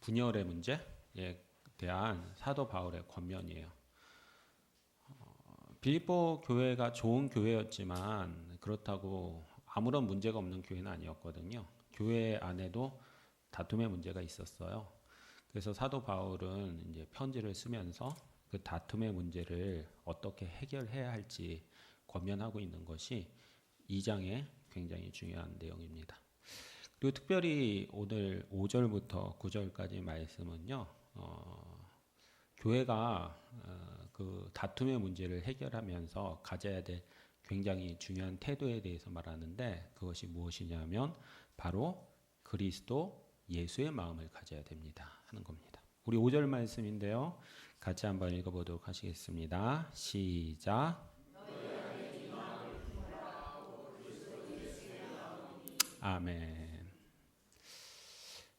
분열의 문제에 대한 사도 바울의 권면이에요. 빌립보 교회가 좋은 교회였지만 그렇다고 아무런 문제가 없는 교회는 아니었거든요. 교회 안에도 다툼의 문제가 있었어요. 그래서 사도 바울은 이제 편지를 쓰면서 그 다툼의 문제를 어떻게 해결해야 할지 권면하고 있는 것이 2장의 굉장히 중요한 내용입니다. 그리고 특별히 오늘 5절부터 9절까지 말씀은요, 교회가 그 다툼의 문제를 해결하면서 가져야 될 굉장히 중요한 태도에 대해서 말하는데, 그것이 무엇이냐면 바로 그리스도 예수의 마음을 가져야 됩니다 하는 겁니다. 우리 5절 말씀인데요, 같이 한번 읽어보도록 하시겠습니다. 시작. 아멘.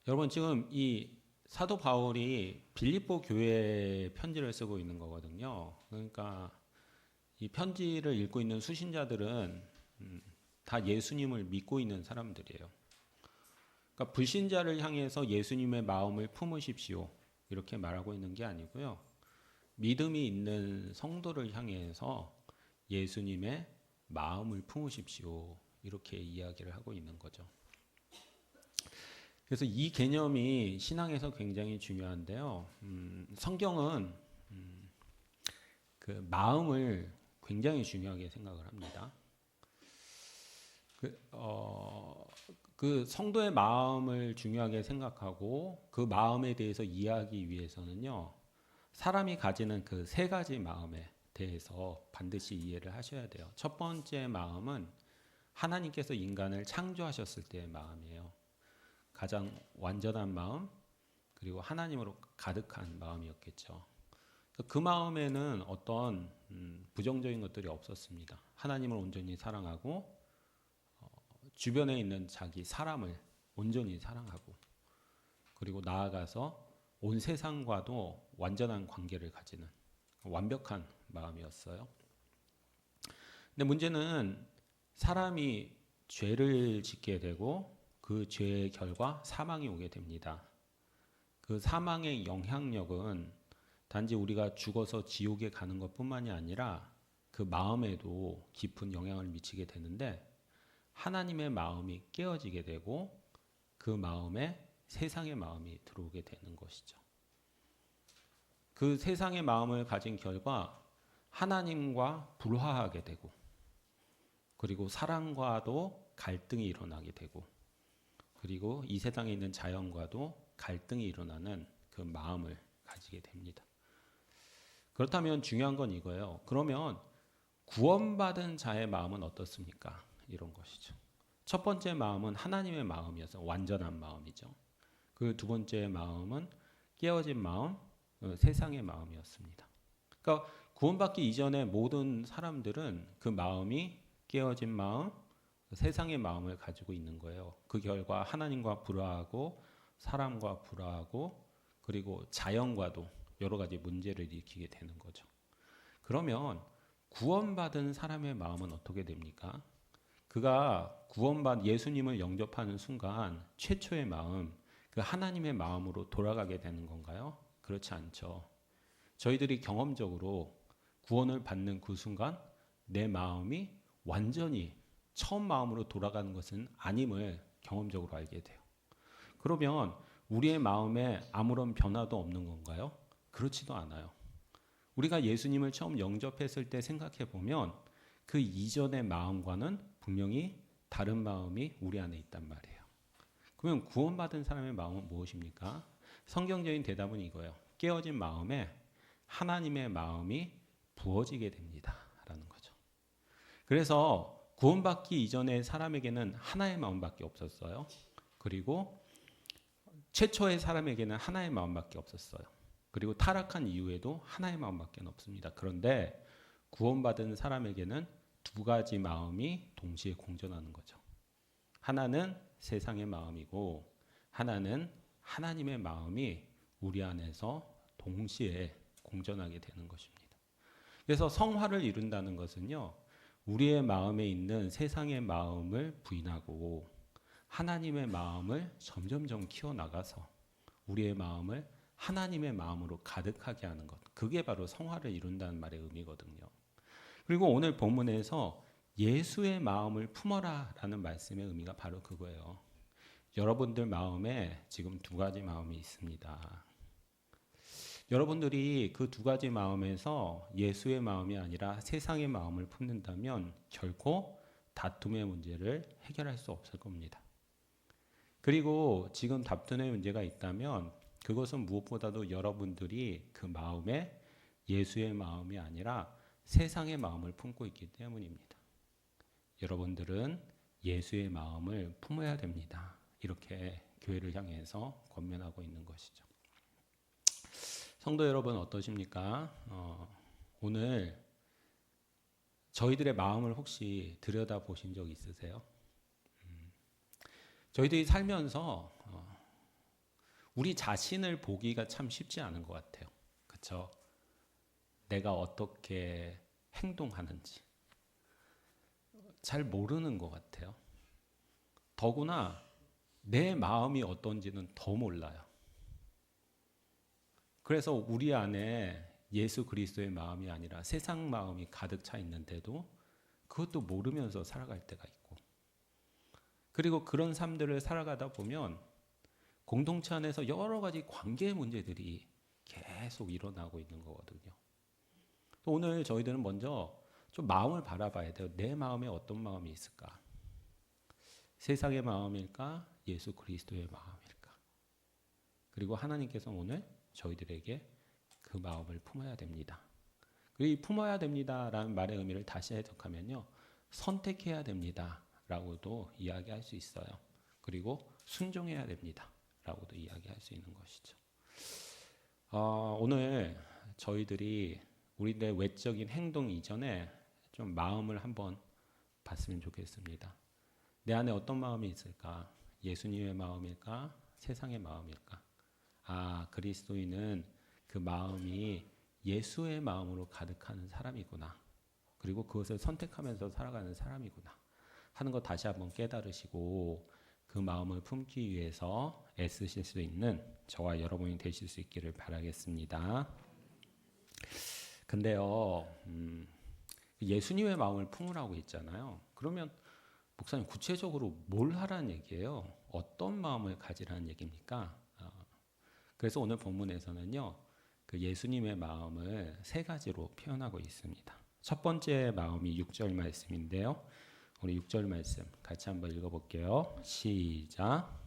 여러분, 지금 이 사도 바울이 빌립보 교회에 편지를 쓰고 있는 거거든요. 그러니까 이 편지를 읽고 있는 수신자들은 다 예수님을 믿고 있는 사람들이에요. 그러니까 불신자를 향해서 예수님의 마음을 품으십시오 이렇게 말하고 있는 게 아니고요. 믿음이 있는 성도를 향해서 예수님의 마음을 품으십시오 이렇게 이야기를 하고 있는 거죠. 그래서 이 개념이 신앙에서 굉장히 중요한데요. 성경은 그 마음을 굉장히 중요하게 생각을 합니다. 그 성도의 마음을 중요하게 생각하고 그 마음에 대해서 이해하기 위해서는요, 사람이 가지는 그 세 가지 마음에 대해서 반드시 이해를 하셔야 돼요. 첫 번째 마음은 하나님께서 인간을 창조하셨을 때의 마음이에요. 가장 완전한 마음, 그리고 하나님으로 가득한 마음이었겠죠. 그 마음에는 어떤 부정적인 것들이 없었습니다. 하나님을 온전히 사랑하고 주변에 있는 자기 사람을 온전히 사랑하고, 그리고 나아가서 온 세상과도 완전한 관계를 가지는 완벽한 마음이었어요. 근데 문제는 사람이 죄를 짓게 되고 그 죄의 결과 사망이 오게 됩니다. 그 사망의 영향력은 단지 우리가 죽어서 지옥에 가는 것뿐만이 아니라 그 마음에도 깊은 영향을 미치게 되는데, 하나님의 마음이 깨어지게 되고 그 마음에 세상의 마음이 들어오게 되는 것이죠. 그 세상의 마음을 가진 결과 하나님과 불화하게 되고, 그리고 사랑과도 갈등이 일어나게 되고, 그리고 이 세상에 있는 자연과도 갈등이 일어나는 그 마음을 가지게 됩니다. 그렇다면 중요한 건 이거예요. 그러면 구원받은 자의 마음은 어떻습니까? 이런 것이죠. 첫 번째 마음은 하나님의 마음이어서 완전한 마음이죠. 그 두 번째 마음은 깨어진 마음, 세상의 마음이었습니다. 그러니까 구원받기 이전에 모든 사람들은 그 마음이 깨어진 마음, 세상의 마음을 가지고 있는 거예요. 그 결과 하나님과 불화하고 사람과 불화하고 그리고 자연과도 여러 가지 문제를 일으키게 되는 거죠. 그러면 구원받은 사람의 마음은 어떻게 됩니까? 그가 예수님을 영접하는 순간 최초의 마음, 그 하나님의 마음으로 돌아가게 되는 건가요? 그렇지 않죠. 저희들이 경험적으로 구원을 받는 그 순간 내 마음이 완전히 처음 마음으로 돌아가는 것은 아님을 경험적으로 알게 돼요. 그러면 우리의 마음에 아무런 변화도 없는 건가요? 그렇지도 않아요. 우리가 예수님을 처음 영접했을 때 생각해 보면 그 이전의 마음과는 분명히 다른 마음이 우리 안에 있단 말이에요. 그러면 구원받은 사람의 마음은 무엇입니까? 성경적인 대답은 이거예요. 깨어진 마음에 하나님의 마음이 부어지게 됩니다 라는 거죠. 그래서 구원받기 이전에 사람에게는 하나의 마음밖에 없었어요. 그리고 최초의 사람에게는 하나의 마음밖에 없었어요. 그리고 타락한 이후에도 하나의 마음밖에 없습니다. 그런데 구원받은 사람에게는 두 가지 마음이 동시에 공존하는 거죠. 하나는 세상의 마음이고 하나는 하나님의 마음이 우리 안에서 동시에 공존하게 되는 것입니다. 그래서 성화를 이룬다는 것은요, 우리의 마음에 있는 세상의 마음을 부인하고 하나님의 마음을 점점점 키워나가서 우리의 마음을 하나님의 마음으로 가득하게 하는 것. 그게 바로 성화를 이룬다는 말의 의미거든요. 그리고 오늘 본문에서 예수의 마음을 품어라 라는 말씀의 의미가 바로 그거예요. 여러분들 마음에 지금 두 가지 마음이 있습니다. 여러분들이 그 두 가지 마음에서 예수의 마음이 아니라 세상의 마음을 품는다면 결코 다툼의 문제를 해결할 수 없을 겁니다. 그리고 지금 다툼의 문제가 있다면 그것은 무엇보다도 여러분들이 그 마음에 예수의 마음이 아니라 세상의 마음을 품고 있기 때문입니다. 여러분들은 예수의 마음을 품어야 됩니다. 이렇게 교회를 향해서 권면하고 있는 것이죠. 성도 여러분 어떠십니까? 오늘 저희들의 마음을 혹시 들여다보신 적 있으세요? 저희들이 살면서 우리 자신을 보기가 참 쉽지 않은 것 같아요. 그렇죠? 내가 어떻게 행동하는지 잘 모르는 것 같아요. 더구나 내 마음이 어떤지는 더 몰라요. 그래서 우리 안에 예수 그리스도의 마음이 아니라 세상 마음이 가득 차 있는데도 그것도 모르면서 살아갈 때가 있고, 그리고 그런 삶들을 살아가다 보면 공동체 안에서 여러 가지 관계 문제들이 계속 일어나고 있는 거거든요. 오늘 저희들은 먼저 좀 마음을 바라봐야 돼요. 내 마음에 어떤 마음이 있을까? 세상의 마음일까? 예수 그리스도의 마음일까? 그리고 하나님께서 오늘 저희들에게 그 마음을 품어야 됩니다. 그리고 이 품어야 됩니다라는 말의 의미를 다시 해석하면요, 선택해야 됩니다라고도 이야기할 수 있어요. 그리고 순종해야 됩니다라고도 이야기할 수 있는 것이죠. 오늘 저희들이 우리들의 외적인 행동 이전에 좀 마음을 한번 봤으면 좋겠습니다. 내 안에 어떤 마음이 있을까? 예수님의 마음일까? 세상의 마음일까? 그리스도인은 그 마음이 예수의 마음으로 가득한 사람이구나. 그리고 그것을 선택하면서 살아가는 사람이구나 하는 것 다시 한번 깨달으시고 그 마음을 품기 위해서 애쓰실 수 있는 저와 여러분이 되실 수 있기를 바라겠습니다. 근데요, 예수님의 마음을 품으라고 했잖아요. 그러면 목사님 구체적으로 뭘 하라는 얘기예요? 어떤 마음을 가지라는 얘기입니까? 그래서 오늘 본문에서는요, 그 예수님의 마음을 세 가지로 표현하고 있습니다. 첫 번째 마음이 6절 말씀인데요. 우리 6절 말씀 같이 한번 읽어볼게요. 시작.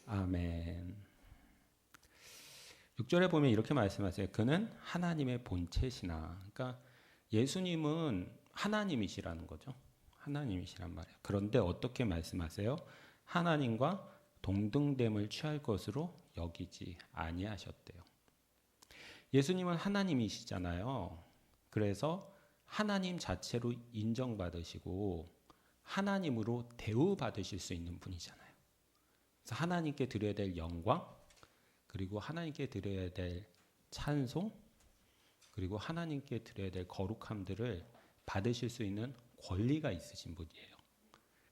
아멘. 6절에 보면 이렇게 말씀하세요. 그는 하나님의 본체시나. 그러니까 예수님은 하나님이시라는 거죠. 하나님이시란 말이에요. 그런데 어떻게 말씀하세요? 하나님과 동등됨을 취할 것으로 여기지 아니하셨대요. 예수님은 하나님이시잖아요. 그래서 하나님 자체로 인정받으시고 하나님으로 대우받으실 수 있는 분이잖아요. 그래서 하나님께 드려야 될 영광, 그리고 하나님께 드려야 될 찬송, 그리고 하나님께 드려야 될 거룩함들을 받으실 수 있는 권리가 있으신 분이에요.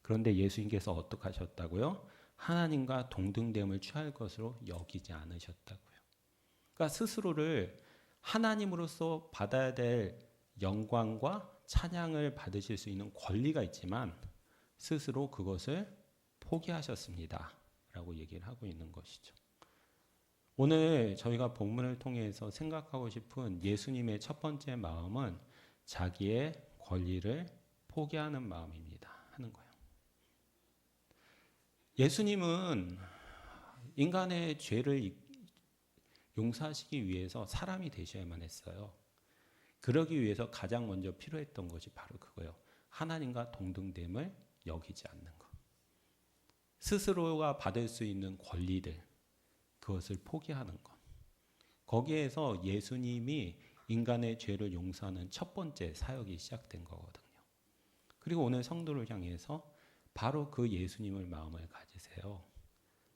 그런데 예수님께서 어떻게 하셨다고요? 하나님과 동등됨을 취할 것으로 여기지 않으셨다고요. 그러니까 스스로를 하나님으로서 받아야 될 영광과 찬양을 받으실 수 있는 권리가 있지만 스스로 그것을 포기하셨습니다. 라고 얘기를 하고 있는 것이죠. 오늘 저희가 본문을 통해서 생각하고 싶은 예수님의 첫 번째 마음은 자기의 권리를 포기하는 마음입니다. 하는 거예요. 예수님은 인간의 죄를 용서하시기 위해서 사람이 되셔야만 했어요. 그러기 위해서 가장 먼저 필요했던 것이 바로 그거예요. 하나님과 동등됨을 여기지 않는 것. 스스로가 받을 수 있는 권리들, 그것을 포기하는 것. 거기에서 예수님이 인간의 죄를 용서하는 첫 번째 사역이 시작된 거거든요. 그리고 오늘 성도를 향해서 바로 그 예수님을 마음을 가지세요.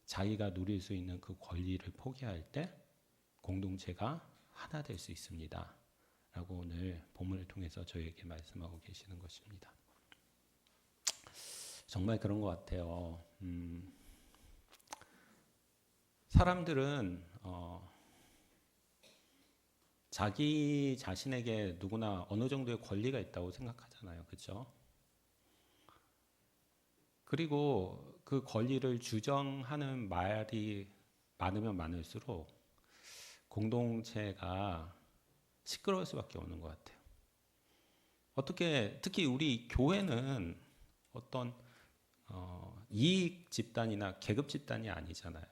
자기가 누릴 수 있는 그 권리를 포기할 때 공동체가 하나 될 수 있습니다. 라고 오늘 본문을 통해서 저희에게 말씀하고 계시는 것입니다. 정말 그런 것 같아요. 사람들은 자기 자신에게 누구나 어느 정도의 권리가 있다고 생각하잖아요. 그렇죠? 그리고 그 권리를 주장하는 말이 많으면 많을수록 공동체가 시끄러울 수밖에 없는 것 같아요. 어떻게 특히 우리 교회는 어떤 이익 집단이나 계급 집단이 아니잖아요.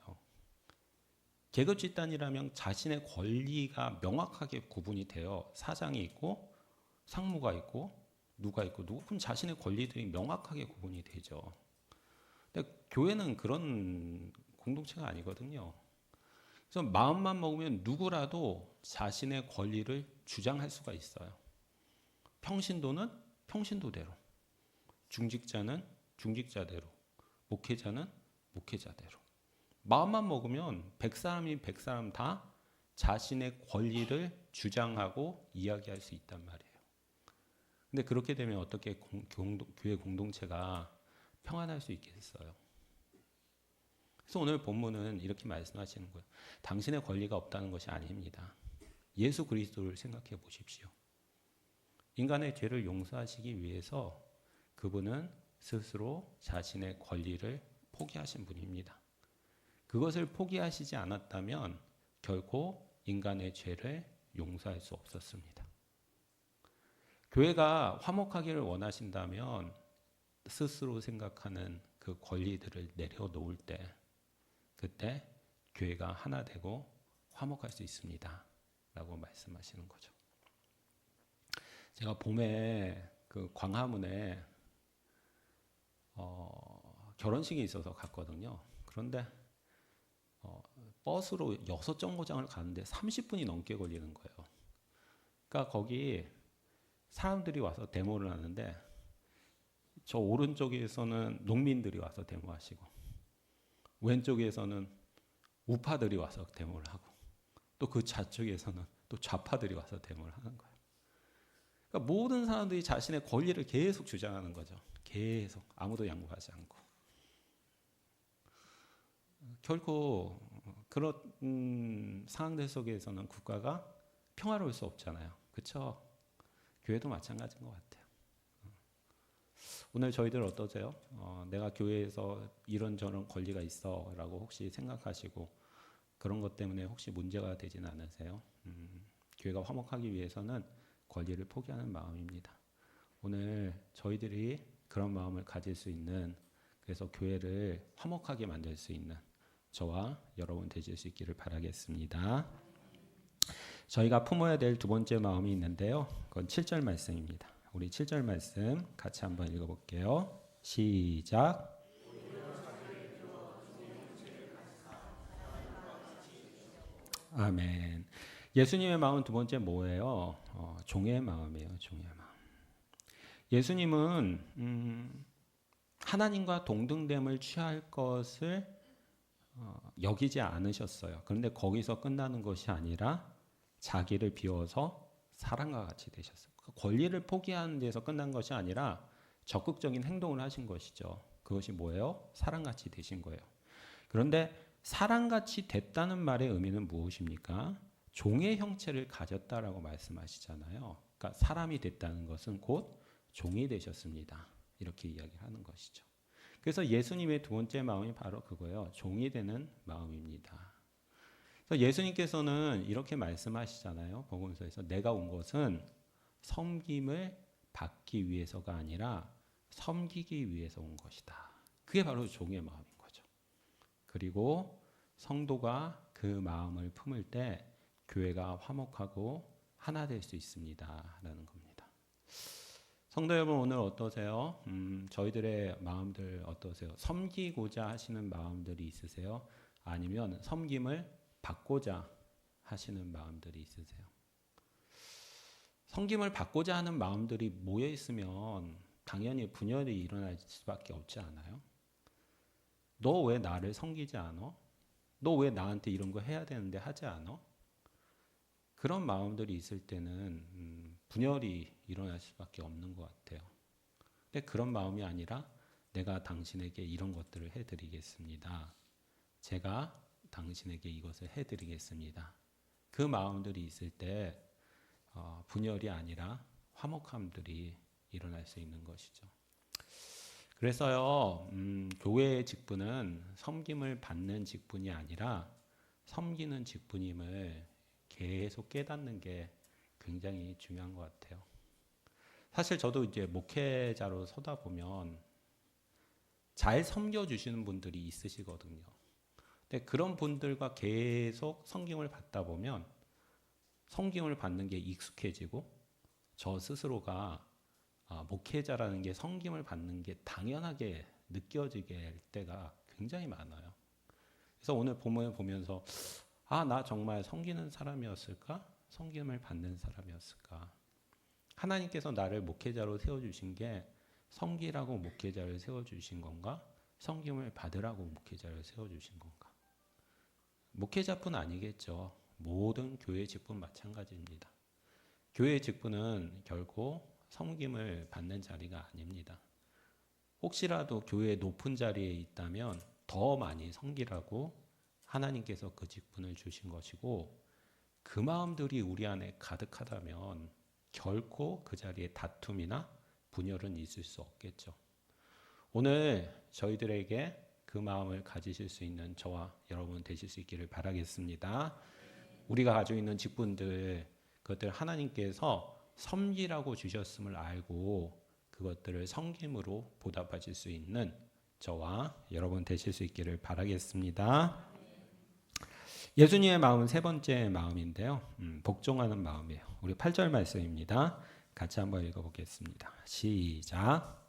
계급 집단이라면 자신의 권리가 명확하게 구분이 돼요. 사장이 있고 상무가 있고 누가 있고 누구, 그럼 자신의 권리들이 명확하게 구분이 되죠. 근데 교회는 그런 공동체가 아니거든요. 그래서 마음만 먹으면 누구라도 자신의 권리를 주장할 수가 있어요. 평신도는 평신도대로, 중직자는 중직자대로, 목회자는 목회자대로. 마음만 먹으면 100사람이 100사람 다 자신의 권리를 주장하고 이야기할 수 있단 말이에요. 근데 그렇게 되면 어떻게 교회 공동체가 평안할 수 있겠어요? 그래서 오늘 본문은 이렇게 말씀하시는 거예요. 당신의 권리가 없다는 것이 아닙니다. 예수 그리스도를 생각해 보십시오. 인간의 죄를 용서하시기 위해서 그분은 스스로 자신의 권리를 포기하신 분입니다. 그것을 포기하시지 않았다면 결코 인간의 죄를 용서할 수 없었습니다. 교회가 화목하기를 원하신다면 스스로 생각하는 그 권리들을 내려놓을 때 그때 교회가 하나 되고 화목할 수 있습니다. 라고 말씀하시는 거죠. 제가 봄에 그 광화문에 결혼식이 있어서 갔거든요. 그런데 버스로 6정거장을 가는데 30분이 넘게 걸리는 거예요. 그러니까 거기 사람들이 와서 데모를 하는데 저 오른쪽에서는 농민들이 와서 데모하시고 왼쪽에서는 우파들이 와서 데모를 하고 또 그 좌측에서는 또 좌파들이 와서 데모를 하는 거예요. 그러니까 모든 사람들이 자신의 권리를 계속 주장하는 거죠. 계속 아무도 양보하지 않고. 결코 그런 상황들 속에서는 국가가 평화로울 수 없잖아요. 그렇죠? 교회도 마찬가지인 것 같아요. 오늘 저희들 어떠세요? 내가 교회에서 이런저런 권리가 있어 라고 혹시 생각하시고 그런 것 때문에 혹시 문제가 되지는 않으세요? 교회가 화목하기 위해서는 권리를 포기하는 마음입니다. 오늘 저희들이 그런 마음을 가질 수 있는, 그래서 교회를 화목하게 만들 수 있는 저와 여러분 되실 수 있기를 바라겠습니다. 저희가 품어야 될 두 번째 마음이 있는데요. 그건 7절 말씀입니다. 우리 7절 말씀 같이 한번 읽어볼게요. 시작. 아멘. 예수님의 마음 두 번째 뭐예요? 종의 마음이에요. 종의 마음. 예수님은 하나님과 동등됨을 취할 것을 여기지 않으셨어요. 그런데 거기서 끝나는 것이 아니라 자기를 비워서 사람과 같이 되셨어요. 권리를 포기하는 데서 끝난 것이 아니라 적극적인 행동을 하신 것이죠. 그것이 뭐예요? 사람같이 되신 거예요. 그런데 사람같이 됐다는 말의 의미는 무엇입니까? 종의 형체를 가졌다라고 말씀하시잖아요. 그러니까 사람이 됐다는 것은 곧 종이 되셨습니다. 이렇게 이야기하는 것이죠. 그래서 예수님의 두 번째 마음이 바로 그거예요. 종이 되는 마음입니다. 그래서 예수님께서는 이렇게 말씀하시잖아요. 복음서에서 내가 온 것은 섬김을 받기 위해서가 아니라 섬기기 위해서 온 것이다. 그게 바로 종의 마음인 거죠. 그리고 성도가 그 마음을 품을 때 교회가 화목하고 하나 될 수 있습니다. 라는 겁니다. 성도 여러분 오늘 어떠세요? 저희들의 마음들 어떠세요? 섬기고자 하시는 마음들이 있으세요? 아니면 섬김을 받고자 하시는 마음들이 있으세요? 섬김을 받고자 하는 마음들이 모여 있으면 당연히 분열이 일어날 수밖에 없지 않아요? 너 왜 나를 섬기지 않아? 너 왜 나한테 이런 거 해야 되는데 하지 않아? 그런 마음들이 있을 때는 분열이 일어날 수밖에 없는 것 같아요. 근데 그런 마음이 아니라 내가 당신에게 이런 것들을 해드리겠습니다. 제가 당신에게 이것을 해드리겠습니다. 그 마음들이 있을 때 분열이 아니라 화목함들이 일어날 수 있는 것이죠. 그래서요, 교회의 직분은 섬김을 받는 직분이 아니라 섬기는 직분임을 계속 깨닫는 게 굉장히 중요한 것 같아요. 사실 저도 이제 목회자로 서다 보면 잘 섬겨주시는 분들이 있으시거든요. 근데 그런 분들과 계속 섬김을 받다 보면 섬김을 받는 게 익숙해지고 저 스스로가 목회자라는 게 섬김을 받는 게 당연하게 느껴지게 할 때가 굉장히 많아요. 그래서 오늘 본문을 보면서 나 정말 섬기는 사람이었을까? 섬김을 받는 사람이었을까? 하나님께서 나를 목회자로 세워주신 게 섬기라고 목회자를 세워주신 건가? 섬김을 받으라고 목회자를 세워주신 건가? 목회자뿐 아니겠죠. 모든 교회 직분 마찬가지입니다. 교회 직분은 결코 섬김을 받는 자리가 아닙니다. 혹시라도 교회의 높은 자리에 있다면 더 많이 섬기라고 하나님께서 그 직분을 주신 것이고, 그 마음들이 우리 안에 가득하다면 결코 그 자리에 다툼이나 분열은 있을 수 없겠죠. 오늘 저희들에게 그 마음을 가지실 수 있는 저와 여러분 되실 수 있기를 바라겠습니다. 우리가 가지고 있는 직분들, 그것들 하나님께서 섬기라고 주셨음을 알고 그것들을 섬김으로 보답하실 수 있는 저와 여러분 되실 수 있기를 바라겠습니다. 예수님의 마음은 세 번째 마음인데요. 복종하는 마음이에요. 우리 8절 말씀입니다. 같이 한번 읽어보겠습니다. 시작.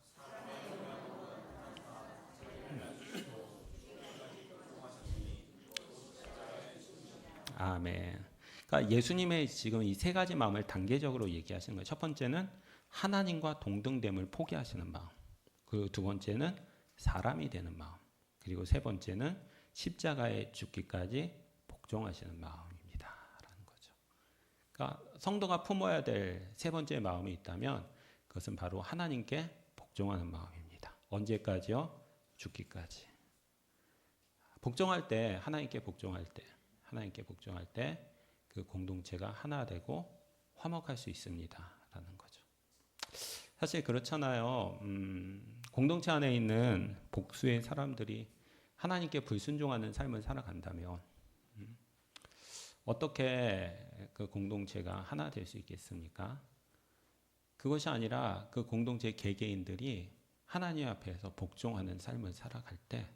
아멘. 그러니까 예수님의 지금 이 세 가지 마음을 단계적으로 얘기하시는 거예요. 첫 번째는 하나님과 동등됨을 포기하시는 마음. 그리고 두 번째는 사람이 되는 마음. 그리고 세 번째는 십자가에 죽기까지 복종하시는 마음입니다. 라는 거죠. 그러니까 성도가 품어야 될 세 번째 마음이 있다면 그것은 바로 하나님께 복종하는 마음입니다. 언제까지요? 죽기까지. 복종할 때, 하나님께 복종할 때 그 공동체가 하나 되고 화목할 수 있습니다. 라는 거죠. 사실 그렇잖아요. 공동체 안에 있는 복수의 사람들이 하나님께 불순종하는 삶을 살아간다면 어떻게 그 공동체가 하나 될 수 있겠습니까? 그것이 아니라 그 공동체 개개인들이 하나님 앞에서 복종하는 삶을 살아갈 때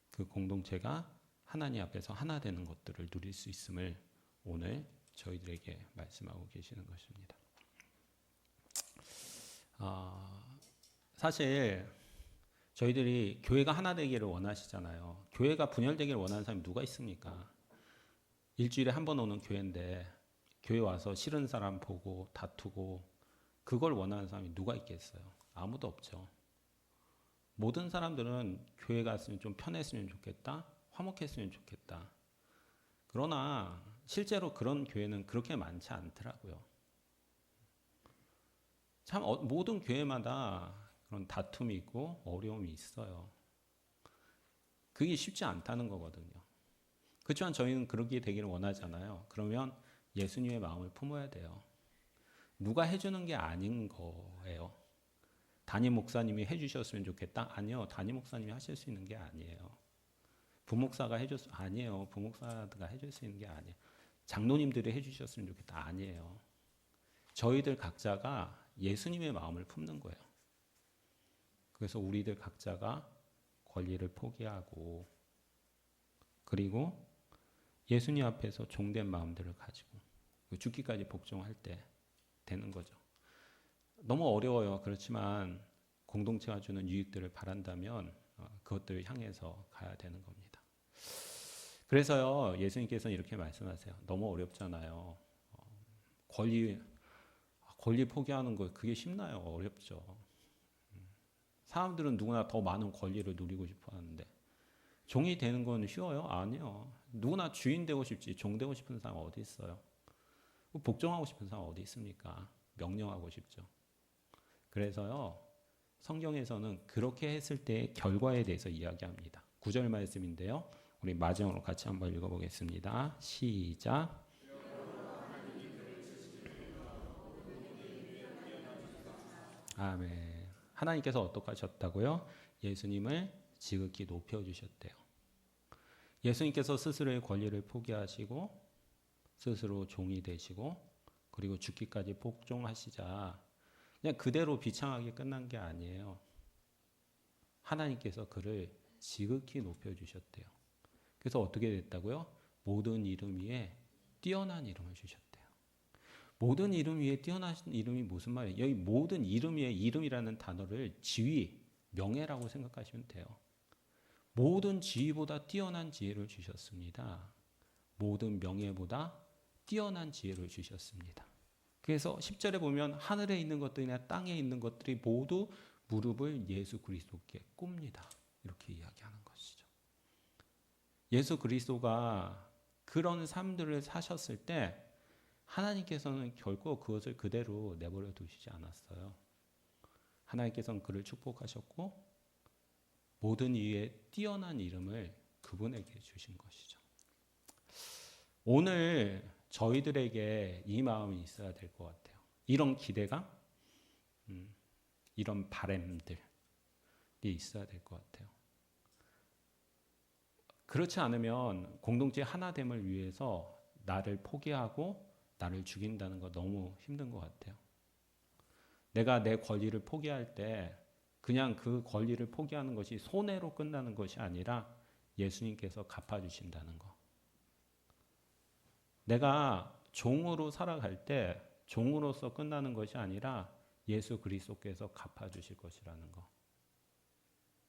그 공동체가 하나님 앞에서 하나 되는 것들을 누릴 수 있음을 오늘 저희들에게 말씀하고 계시는 것입니다. 사실 저희들이 교회가 하나 되기를 원하시잖아요. 교회가 분열되기를 원하는 사람이 누가 있습니까? 일주일에 한 번 오는 교회인데 교회 와서 싫은 사람 보고 다투고 그걸 원하는 사람이 누가 있겠어요? 아무도 없죠. 모든 사람들은 교회 갔으면 좀 편했으면 좋겠다, 화목했으면 좋겠다. 그러나 실제로 그런 교회는 그렇게 많지 않더라고요. 참 모든 교회마다 그런 다툼이 있고 어려움이 있어요. 그게 쉽지 않다는 거거든요. 그렇지만 저희는 그렇게 되기를 원하잖아요. 그러면 예수님의 마음을 품어야 돼요. 누가 해주는 게 아닌 거예요. 담임 목사님이 해주셨으면 좋겠다? 아니요. 담임 목사님이 하실 수 있는 게 아니에요. 부목사가 아니에요. 부목사가 해줄 수 있는 게 아니에요. 장로님들이 해주셨으면 좋겠다? 아니에요. 저희들 각자가 예수님의 마음을 품는 거예요. 그래서 우리들 각자가 권리를 포기하고 그리고 예수님 앞에서 종된 마음들을 가지고 죽기까지 복종할 때 되는 거죠. 너무 어려워요. 그렇지만 공동체가 주는 유익들을 바란다면 그것들을 향해서 가야 되는 겁니다. 그래서요, 예수님께서는 이렇게 말씀하세요. 너무 어렵잖아요. 권리 포기하는 거 그게 쉽나요? 어렵죠. 사람들은 누구나 더 많은 권리를 누리고 싶어 하는데 종이 되는 건 쉬워요? 아니요. 누구나 주인 되고 싶지 종 되고 싶은 사람 어디 있어요? 복종하고 싶은 사람 어디 있습니까? 명령하고 싶죠. 그래서요, 성경에서는 그렇게 했을 때의 결과에 대해서 이야기합니다. 9절 말씀인데요. 우리 마지막으로 같이 한번 읽어보겠습니다. 시작. 아멘. 하나님께서 어떻게 하셨다고요? 예수님을 지극히 높여주셨대요. 예수님께서 스스로의 권리를 포기하시고 스스로 종이 되시고 그리고 죽기까지 복종하시자 그냥 그대로 비참하게 끝난 게 아니에요. 하나님께서 그를 지극히 높여주셨대요. 그래서 어떻게 됐다고요? 모든 이름 위에 뛰어난 이름을 주셨대요. 모든 이름 위에 뛰어난 이름이 무슨 말이에요? 여기 모든 이름 위에 이름이라는 단어를 지위, 명예라고 생각하시면 돼요. 모든 지위보다 뛰어난 지혜를 주셨습니다. 모든 명예보다 뛰어난 지혜를 주셨습니다. 그래서 10절에 보면 하늘에 있는 것들이나 땅에 있는 것들이 모두 무릎을 예수 그리스도께 꿇습니다. 이렇게 이야기하는 것이죠. 예수 그리스도가 그런 삶들을 사셨을 때 하나님께서는 결코 그것을 그대로 내버려 두시지 않았어요. 하나님께서는 그를 축복하셨고 모든 이에 뛰어난 이름을 그분에게 주신 것이죠. 오늘 저희들에게 이 마음이 있어야 될 것 같아요. 이런 기대감, 이런 바람들이 있어야 될 것 같아요. 그렇지 않으면 공동체 하나됨을 위해서 나를 포기하고 나를 죽인다는 거 너무 힘든 것 같아요. 내가 내 권리를 포기할 때 그냥 그 권리를 포기하는 것이 손해로 끝나는 것이 아니라 예수님께서 갚아주신다는 거. 내가 종으로 살아갈 때 종으로서 끝나는 것이 아니라 예수 그리스도께서 갚아주실 것이라는 거.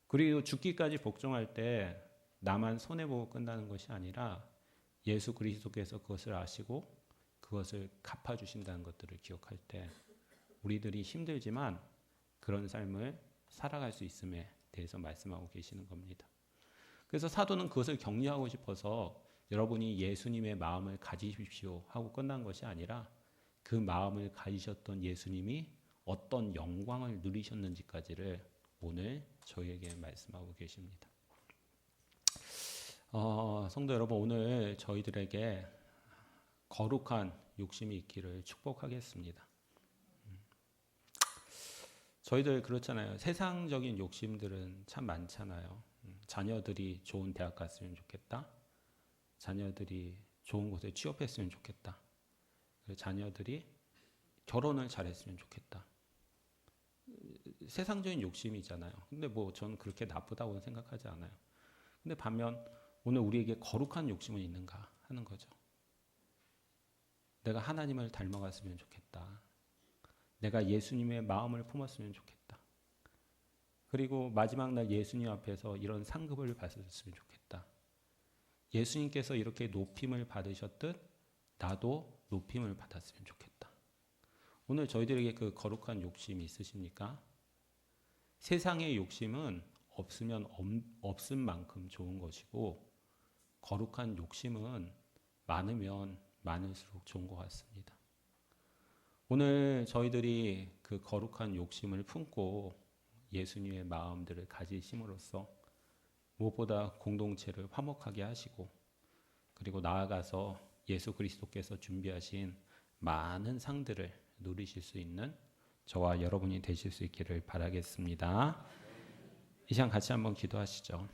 그리고 죽기까지 복종할 때 나만 손해보고 끝나는 것이 아니라 예수 그리스도께서 그것을 아시고 그것을 갚아주신다는 것들을 기억할 때 우리들이 힘들지만 그런 삶을 살아갈 수 있음에 대해서 말씀하고 계시는 겁니다. 그래서 사도는 그것을 격려하고 싶어서 여러분이 예수님의 마음을 가지십시오 하고 끝난 것이 아니라 그 마음을 가지셨던 예수님이 어떤 영광을 누리셨는지까지를 오늘 저희에게 말씀하고 계십니다. 성도 여러분, 오늘 저희들에게 거룩한 욕심이 있기를 축복하겠습니다. 저희들 그렇잖아요. 세상적인 욕심들은 참 많잖아요. 자녀들이 좋은 대학 갔으면 좋겠다. 자녀들이 좋은 곳에 취업했으면 좋겠다. 자녀들이 결혼을 잘했으면 좋겠다. 세상적인 욕심이잖아요. 근데 뭐 저는 그렇게 나쁘다고 생각하지 않아요. 근데 반면 오늘 우리에게 거룩한 욕심은 있는가 하는 거죠. 내가 하나님을 닮아갔으면 좋겠다. 내가 예수님의 마음을 품었으면 좋겠다. 그리고 마지막 날 예수님 앞에서 이런 상급을 받았으면 좋겠다. 예수님께서 이렇게 높임을 받으셨듯 나도 높임을 받았으면 좋겠다. 오늘 저희들에게 그 거룩한 욕심이 있으십니까? 세상의 욕심은 없으면 없은 만큼 좋은 것이고 거룩한 욕심은 많으면 많을수록 좋은 것 같습니다. 오늘 저희들이 그 거룩한 욕심을 품고 예수님의 마음들을 가지심으로써 무엇보다 공동체를 화목하게 하시고 그리고 나아가서 예수 그리스도께서 준비하신 많은 상들을 누리실 수 있는 저와 여러분이 되실 수 있기를 바라겠습니다. 이 시간 같이 한번 기도하시죠.